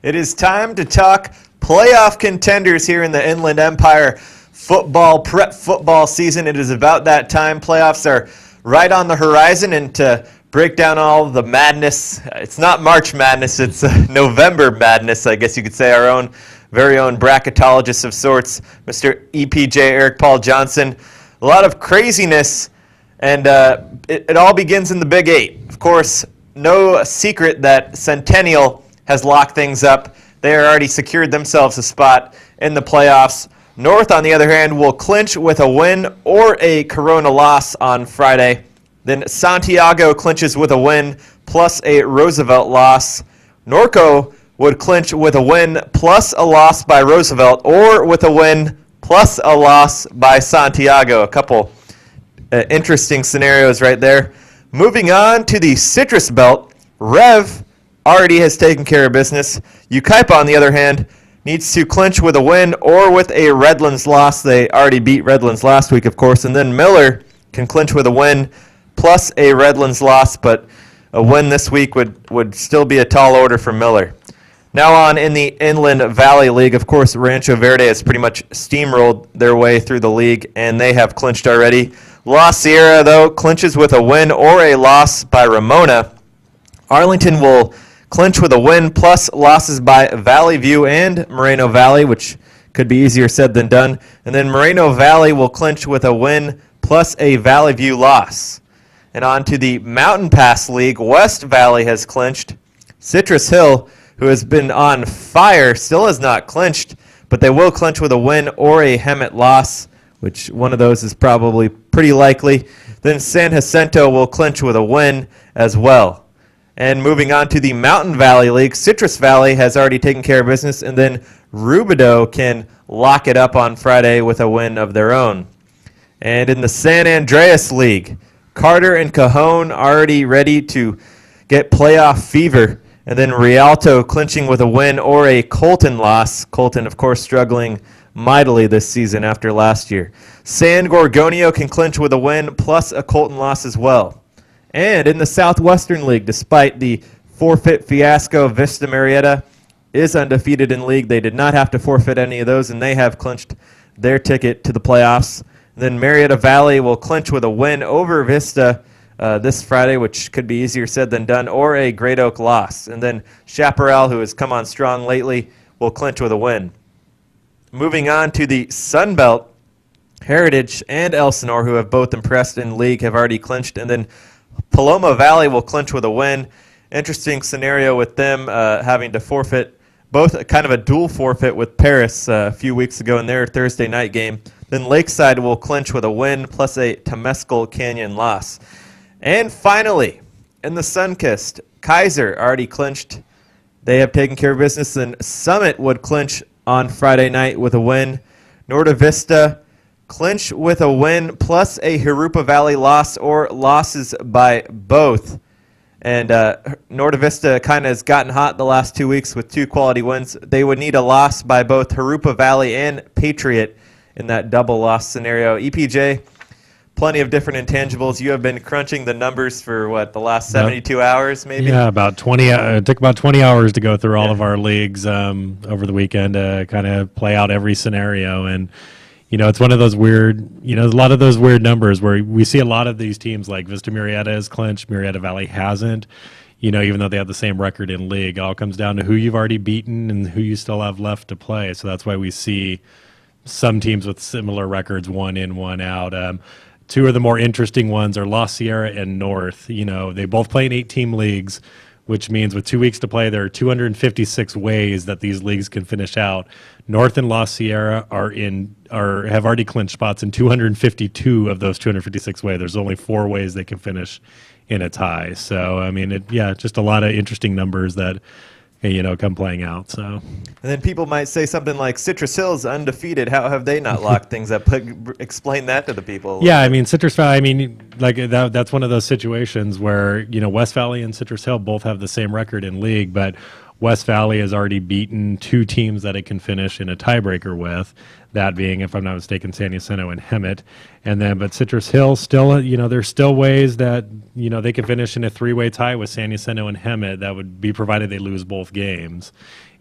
It is time to talk playoff contenders here in the Inland Empire prep football season. It is about that time. Playoffs are right on the horizon, and to break down all the madness, it's not March Madness, it's November Madness, I guess you could say. Our very own bracketologist of sorts, Mr. EPJ Eric Paul Johnson. A lot of craziness, and it all begins in the Big Eight. Of course, no secret that Centennial has locked things up. They already secured themselves a spot in the playoffs. North, on the other hand, will clinch with a win or a Corona loss on Friday. Then Santiago clinches with a win plus a Roosevelt loss. Norco would clinch with a win plus a loss by Roosevelt, or with a win plus a loss by Santiago. A couple interesting scenarios right there. Moving on to the Citrus Belt, Rev already has taken care of business. Ukaipa, on the other hand, needs to clinch with a win or with a Redlands loss. They already beat Redlands last week, of course. And then Miller can clinch with a win plus a Redlands loss, but a win this week would still be a tall order for Miller. Now on in the Inland Valley League, of course, Rancho Verde has pretty much steamrolled their way through the league, and they have clinched already. La Sierra, though, clinches with a win or a loss by Ramona. Arlington will clinch with a win plus losses by Valley View and Moreno Valley, which could be easier said than done. And then Moreno Valley will clinch with a win plus a Valley View loss. And on to the Mountain Pass League, West Valley has clinched. Citrus Hill, who has been on fire, still has not clinched, but they will clinch with a win or a Hemet loss, which one of those is probably pretty likely. Then San Jacinto will clinch with a win as well. And moving on to the Mountain Valley League, Citrus Valley has already taken care of business, and then Rubidoux can lock it up on Friday with a win of their own. And in the San Andreas League, Carter and Cajon already ready to get playoff fever, and then Rialto clinching with a win or a Colton loss. Colton, of course, struggling mightily this season after last year. San Gorgonio can clinch with a win plus a Colton loss as well. And in the Southwestern League, despite the forfeit fiasco, Vista Marietta is undefeated in league. They did not have to forfeit any of those, and they have clinched their ticket to the playoffs. Then Marietta Valley will clinch with a win over Vista this Friday, which could be easier said than done, or a Great Oak loss. And then Chaparral, who has come on strong lately, will clinch with a win. Moving on to the Sun Belt, Heritage and Elsinore, who have both impressed in league, have already clinched. And then Paloma Valley will clinch with a win. Interesting scenario with them having to forfeit, both kind of a dual forfeit with Paris a few weeks ago in their Thursday night game. Then Lakeside will clinch with a win plus a Temescal Canyon loss. And finally, in the Sunkist, Kaiser already clinched. They have taken care of business, and Summit would clinch on Friday night with a win. Norte Vista clinch with a win plus a Jurupa Valley loss or losses by both. And Norte Vista kind of has gotten hot the last 2 weeks with 2 quality wins. They would need a loss by both Jurupa Valley and Patriot in that double loss scenario. EPJ, plenty of different intangibles. You have been crunching the numbers for, the last 72 hours maybe? Yeah, about 20. It took about 20 hours to go through all of our leagues over the weekend to kind of play out every scenario. And, it's one of those weird, a lot of those weird numbers where we see a lot of these teams like Vista Marietta has clinched, Marietta Valley hasn't. Even though they have the same record in league, it all comes down to who you've already beaten and who you still have left to play. So that's why we see some teams with similar records, one in, one out. 2 of the more interesting ones are La Sierra and North. They both play in 8-team leagues, which means with 2 weeks to play, there are 256 ways that these leagues can finish out. North and La Sierra have already clinched spots in 252 of those 256 ways. There's only 4 ways they can finish in a tie. So, just a lot of interesting numbers that come playing out. So, and then people might say something like Citrus Hill's undefeated. How have they not locked things up? Explain that to the people. Yeah, Citrus Valley. That's one of those situations where West Valley and Citrus Hill both have the same record in league, but West Valley has already beaten 2 teams that it can finish in a tiebreaker with, that being, if I'm not mistaken, San Jacinto and Hemet. And then, but Citrus Hill still, there's still ways that, they could finish in a 3-way tie with San Jacinto and Hemet. That would be provided they lose both games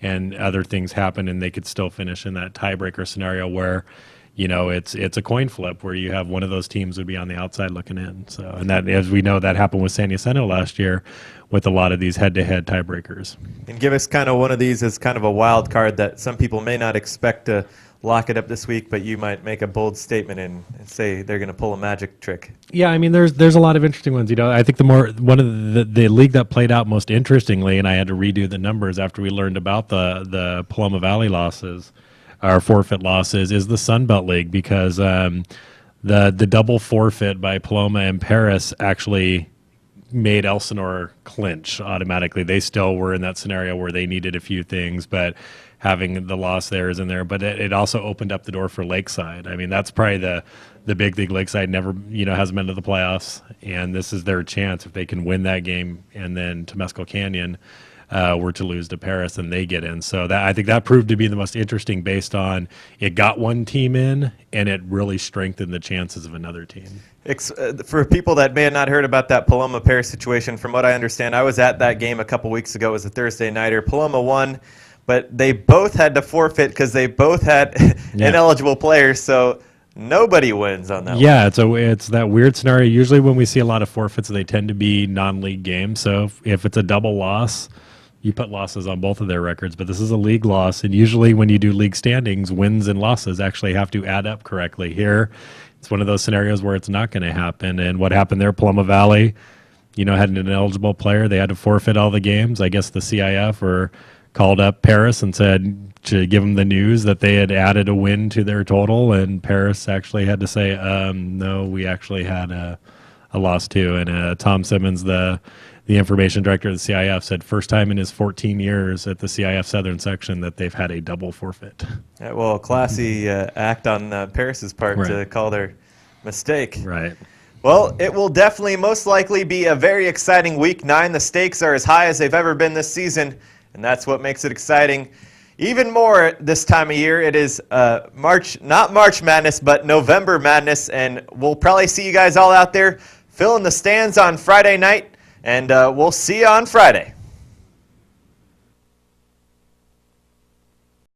and other things happen, and they could still finish in that tiebreaker scenario where, it's a coin flip where you have one of those teams would be on the outside looking in. So, and that, as we know, that happened with San Jacinto last year with a lot of these head-to-head tiebreakers. And give us kind of one of these as kind of a wild card that some people may not expect to lock it up this week, but you might make a bold statement and say they're going to pull a magic trick. Yeah, I mean, there's a lot of interesting ones. I think one of the league that played out most interestingly, and I had to redo the numbers after we learned about the Paloma Valley losses, our forfeit losses, is the Sun Belt League, because the double forfeit by Paloma and Paris actually made Elsinore clinch automatically. They still were in that scenario where they needed a few things, but having the loss there is in there. But it also opened up the door for Lakeside. I mean, that's probably the big thing. Lakeside never, hasn't been to the playoffs, and this is their chance if they can win that game, and then Temescal Canyon were to lose to Paris, and they get in. So I think that proved to be the most interesting, based on it got one team in, and it really strengthened the chances of another team. For people that may have not heard about that Paloma Paris situation, from what I understand, I was at that game a couple weeks ago. It was a Thursday nighter. Paloma won, but they both had to forfeit because they both had ineligible players. So nobody wins on that one. Yeah, it's that weird scenario. Usually when we see a lot of forfeits, they tend to be non-league games. So if it's a double loss, you put losses on both of their records, but this is a league loss, and usually when you do league standings, wins and losses actually have to add up correctly. Here, it's one of those scenarios where it's not going to happen, and what happened there, Paloma Valley, had an ineligible player. They had to forfeit all the games. I guess the CIF called up Paris and said to give them the news that they had added a win to their total, and Paris actually had to say, no, we actually had a loss too. And Tom Simmons, the information director of the CIF, said first time in his 14 years at the CIF Southern Section that they've had a double forfeit. Yeah, well, classy act on Paris's part to call their mistake. Right. Well, it will definitely most likely be a very exciting Week 9. The stakes are as high as they've ever been this season, and that's what makes it exciting. Even more this time of year, it is not March Madness, but November Madness, and we'll probably see you guys all out there filling the stands on Friday night. And we'll see you on Friday.